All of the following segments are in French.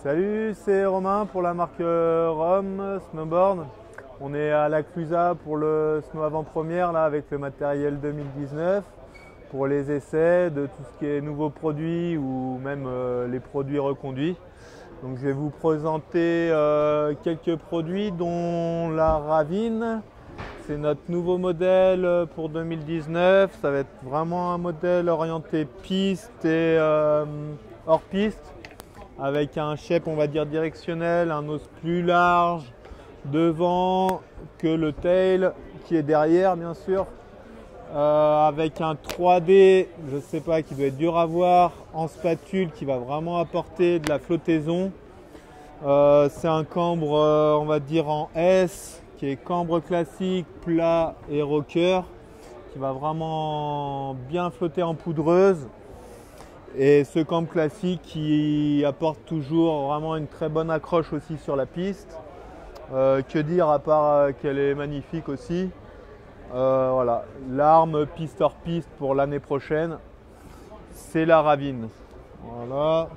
Salut, c'est Romain pour la marque ROM Snowboard. On est à la Clusaz pour le Snow avant-première là avec le matériel 2019 pour les essais de tout ce qui est nouveaux produits ou même les produits reconduits. Donc je vais vous présenter quelques produits dont la Ravine. C'est notre nouveau modèle pour 2019. Ça va être vraiment un modèle orienté piste et hors piste, avec un shape on va dire directionnel, un os plus large devant que le tail qui est derrière bien sûr, avec un 3D, je sais pas, qui doit être dur à voir, en spatule, qui va vraiment apporter de la flottaison. C'est un cambre on va dire en S, qui est cambre classique, plat et rocker, qui va vraiment bien flotter en poudreuse. Et ce cambre classique qui apporte toujours vraiment une très bonne accroche aussi sur la piste. Que dire à part qu'elle est magnifique aussi. Voilà, l'arme piste hors piste pour l'année prochaine, c'est la Ravine. Voilà.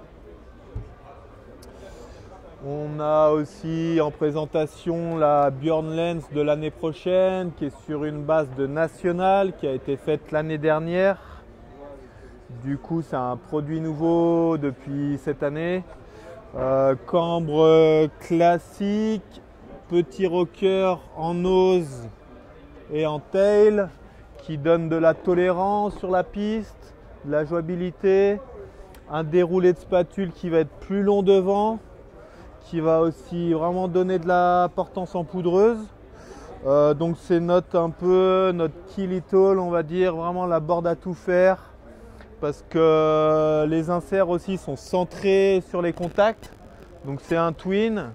On a aussi en présentation la Björn Lens de l'année prochaine, qui est sur une base de nationale, qui a été faite l'année dernière. Du coup, c'est un produit nouveau depuis cette année. Cambre classique, petit rocker en ose et en tail, qui donne de la tolérance sur la piste, de la jouabilité. Un déroulé de spatule qui va être plus long devant, qui va aussi vraiment donner de la portance en poudreuse. Donc c'est un peu notre key little, on va dire, vraiment la board à tout faire. Parce que les inserts aussi sont centrés sur les contacts. Donc c'est un twin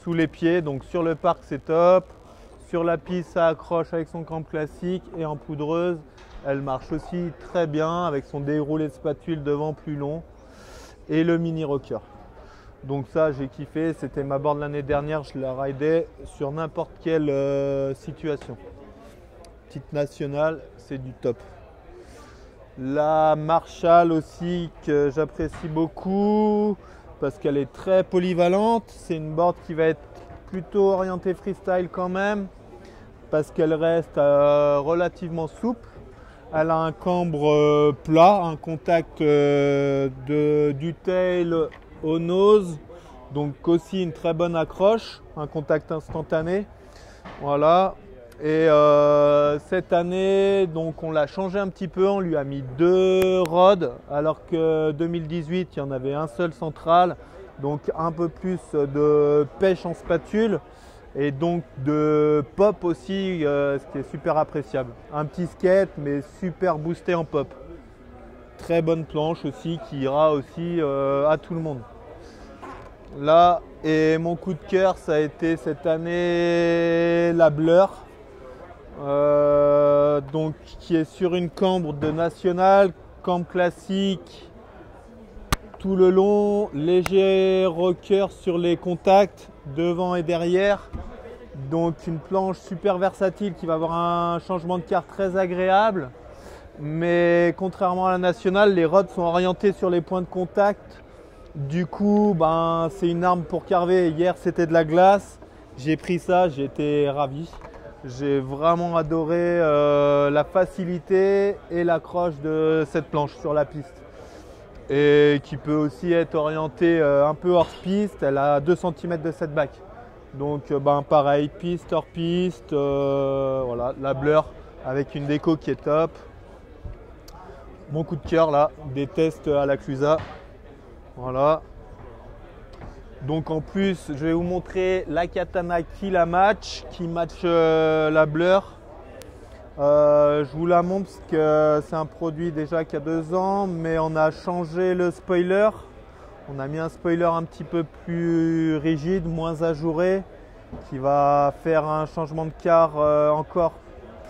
sous les pieds, donc sur le parc c'est top. Sur la piste ça accroche avec son cambre classique, et en poudreuse elle marche aussi très bien avec son déroulé de spatule devant plus long et le mini rocker. Donc ça j'ai kiffé, c'était ma board l'année dernière, je la ridais sur n'importe quelle situation. Petite nationale, c'est du top. La Marshall aussi, que j'apprécie beaucoup parce qu'elle est très polyvalente. C'est une board qui va être plutôt orientée freestyle quand même, parce qu'elle reste relativement souple. Elle a un cambre plat, un contact du tail au nose, donc aussi une très bonne accroche, un contact instantané. Voilà. Et cette année, donc on l'a changé un petit peu, on lui a mis 2 rods, alors que 2018 il y en avait un seul central, donc un peu plus de pêche en spatule et donc de pop aussi, ce qui est super appréciable. Un petit skate mais super boosté en pop. Très bonne planche aussi qui ira aussi à tout le monde. Là, et mon coup de cœur, ça a été cette année la Blur. Donc qui est sur une cambre de national, cambre classique tout le long, léger rocker sur les contacts devant et derrière. Donc une planche super versatile qui va avoir un changement de quart très agréable. Mais contrairement à la nationale, les rods sont orientés sur les points de contact. Du coup, c'est une arme pour carver. Hier c'était de la glace, j'ai pris ça, j'ai été ravi. J'ai vraiment adoré la facilité et l'accroche de cette planche sur la piste. Et qui peut aussi être orientée un peu hors piste. Elle a 2 cm de setback. Donc pareil, piste, hors piste. Voilà, la Blur avec une déco qui est top. Mon coup de cœur là, des tests à la Clusaz. Voilà. Donc en plus, je vais vous montrer la Katana qui la match, qui match la Blur. Je vous la montre parce que c'est un produit déjà qui a 2 ans, mais on a changé le spoiler. On a mis un spoiler un petit peu plus rigide, moins ajouré, qui va faire un changement de quart encore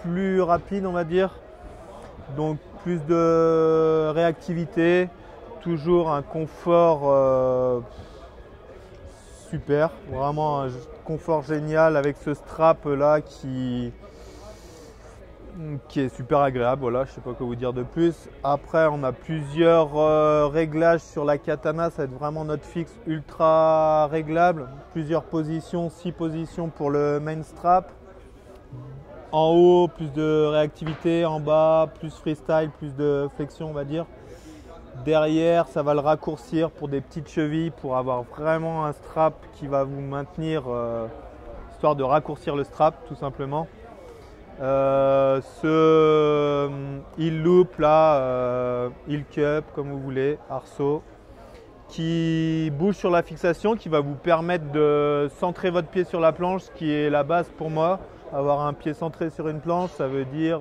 plus rapide, on va dire. Donc plus de réactivité, toujours un confort super, vraiment un confort génial avec ce strap là qui qui est super agréable. Voilà, je sais pas quoi vous dire de plus. Après, on a plusieurs réglages sur la katana. Ça va être vraiment notre fixe ultra réglable. Plusieurs positions, 6 positions pour le main strap. En haut, plus de réactivité. En bas, plus freestyle, plus de flexion, on va dire. Derrière, ça va le raccourcir pour des petites chevilles, pour avoir vraiment un strap qui va vous maintenir, histoire de raccourcir le strap, tout simplement. Ce heel loop là, heel cup comme vous voulez, arceau, qui bouge sur la fixation, qui va vous permettre de centrer votre pied sur la planche, ce qui est la base pour moi. Avoir un pied centré sur une planche, ça veut dire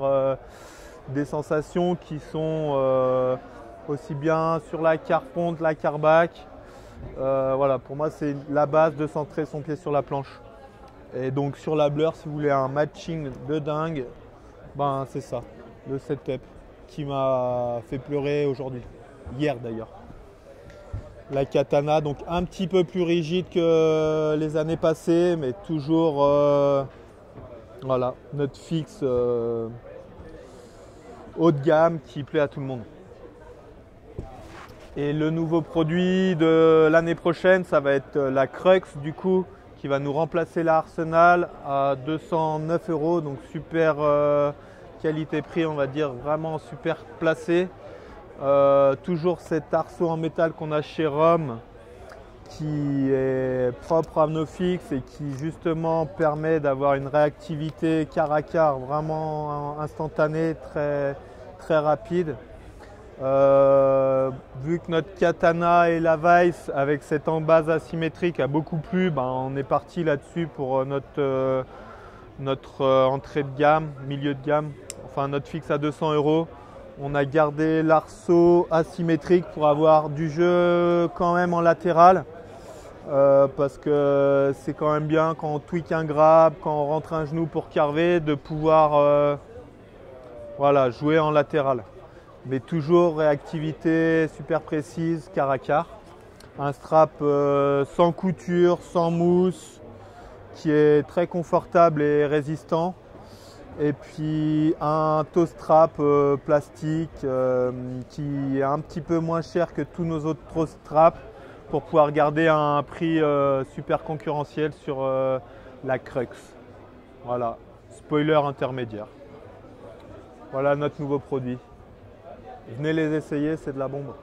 des sensations qui sont aussi bien sur la quart front, la quart back. Voilà, pour moi c'est la base de centrer son pied sur la planche. Et donc sur la Blur, si vous voulez un matching de dingue, ben c'est ça, le setup qui m'a fait pleurer aujourd'hui, hier d'ailleurs. La katana, donc un petit peu plus rigide que les années passées, mais toujours voilà, notre fixe haut de gamme qui plaît à tout le monde. Et le nouveau produit de l'année prochaine, ça va être la Crux du coup, qui va nous remplacer l'Arsenal à 209 €, donc super qualité-prix, on va dire, vraiment super placé. Toujours cet arceau en métal qu'on a chez Rome, qui est propre à nos fixes et qui justement permet d'avoir une réactivité quart à quart vraiment instantanée, très, très rapide. Vu que notre katana et la Vice avec cette embase asymétrique a beaucoup plu, ben on est parti là-dessus pour notre entrée de gamme, milieu de gamme, enfin notre fixe à 200 €. On a gardé l'arceau asymétrique pour avoir du jeu quand même en latéral, parce que c'est quand même bien quand on tweak un grab, quand on rentre un genou pour carver, de pouvoir voilà, jouer en latéral. Mais toujours réactivité super précise, quart à quart. Un strap sans couture, sans mousse, qui est très confortable et résistant. Et puis un toe strap plastique qui est un petit peu moins cher que tous nos autres toe straps, pour pouvoir garder un prix super concurrentiel sur la Crux. Voilà, spoiler intermédiaire. Voilà notre nouveau produit. Venez les essayer, c'est de la bombe.